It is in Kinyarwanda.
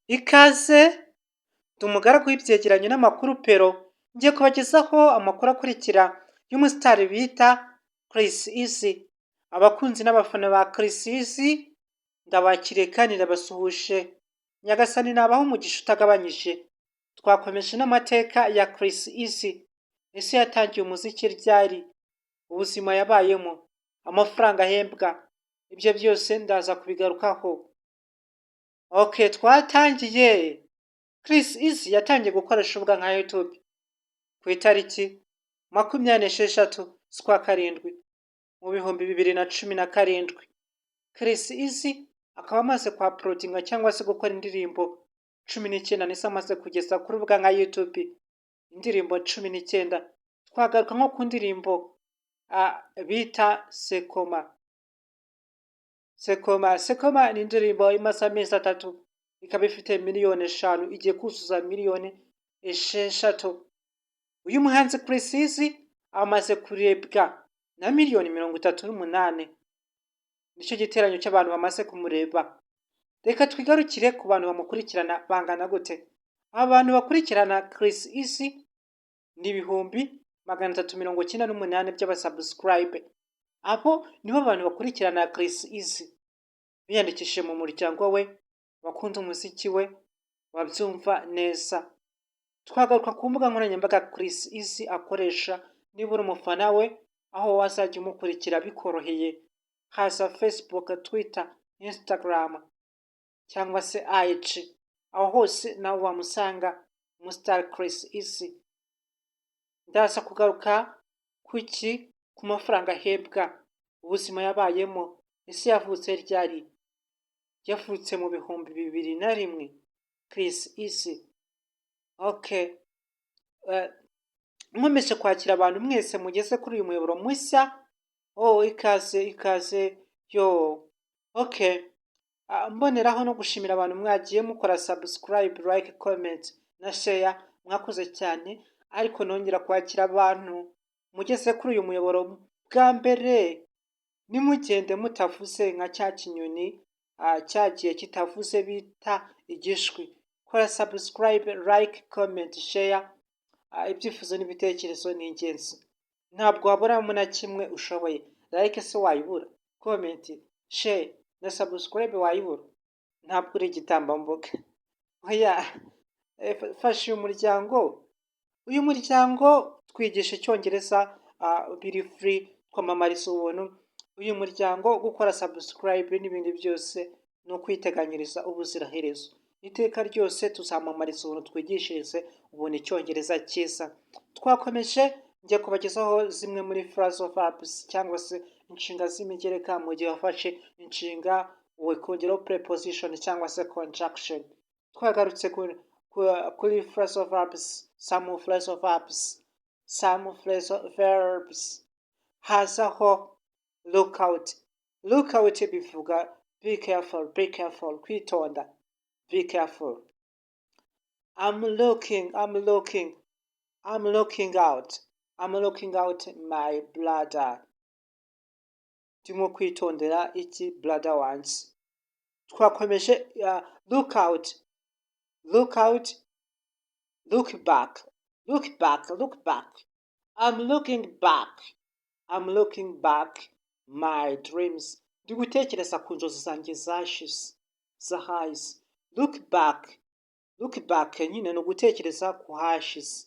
Ikaze ndi umugaragu w'ibyegeranyo n'amakuru pero ngiye kubagezaho amakuru akurikira y'umusitari bita Chris Easy. Abakunzi n'abafana ba Chris Easy ndabakiriye kandi ndabasuhuje. Nyagasani nabaho umugisha utagabanyije. Twakomeje n'amateka ya Chris Easy. Ese yatangiye umuziki ryari? Ubuzima yabayemo, amafaranga ahembwa, ibyo byose ndaza kubigarukaho. Okay, twatangiye. Chris Easy yatangiye gukoresha urubuga nka YouTube ku itariki 26 z'ukwa karindwi mu 2017. Chris Easy akaba amaze kwa uploadinga cyangwa se gukora indirimbo 19 nisa amaze kugeza ku rubuga nka YouTube. Indirimbo 19 twagaruka nko ku ndirimbo bita Sekoma ni indirimbo imaze amezi 3 ikaba ifite miliyoni 5 igiye kuzuza miliyoni 6. Uyu muhanzi Chris Easy amaze kurebwa na miliyoni 38. Nicyo giteranyo cy'abantu bamaze kumureba. Reka twigarukire ku bantu bamukurikirana bangana gute. Abantu bakurikirana Chris Easy ni 398 by'abasubscribe. Abo nibo bantu bakurikirana Chris Easy biyandikishije mu muryango we, bakunda umuziki we, babyumva neza. Twagaruka ku mbuga nkoranyambaga Chris Easy akoresha niba uri umufana we, aho wazajya umukurikira bikoroheye. Haza Facebook, Twitter, Instagram cyangwa se IG. Aho hose nawe wamusanga umustar Chris Easy. Ndaza kugaruka ku mafaranga ahembwa, ubuzima yabayemo. Ese yavutse ryari? Yavutse mu 2001. Chris Easy. Okay. Nkomeje kwakira abantu mwese mugeze kuri uyu muyoboro mushya. Ikaze yo. Okay. Mboneraho no gushimira abantu mwagiye mukora subscribe, like, comment na share. Mwakoze cyane. Ariko nongera kwakira abantu mugeze kuri uyu muyoboro bwa mbere. Nimugende mutavuze nka cya kinyoni cyagiye kitavuze bita igishwi. Kora subscribe, like, comment, share. Ibyifuzo n'ibitekerezo ni ingenzi. Ntabwo waburamo na kimwe ushoboye. Like se wayibura, comment, share na subscribe wayibura. Ntabwo uri igitambambuga. Oya, fasha uyu muryango. Uyu muryango twigisha icyongereza biri free, twamamariza ubuntu. Uyu muryango gukora subscribe n'ibindi byose no kwiteganyiriza ubuziraherezo. Iteka ryose tuzamamariza ubuntu, twigishirize ubuntu icyongereza cyiza. Twakomeje njye kubagezaho zimwe muri phrasal verbs cyangwa se inshinga z'imigereka mu gihe wafashe inshinga ukongeraho preposition cyangwa se conjunction. Twagarutse kuri phrasal verbs, some phrasal verbs. Hazaho look out. Look out bivuga be careful, kwitonda. Be careful. I'm looking out my brother. Ndimo kwitondera iki brother wants. Twakomeje look out. Look back. I'm looking back my dreams. Ndi gutekereza ku nzozi zanjye zashize, zahise. Look back nyine no gutekereza ku hashize.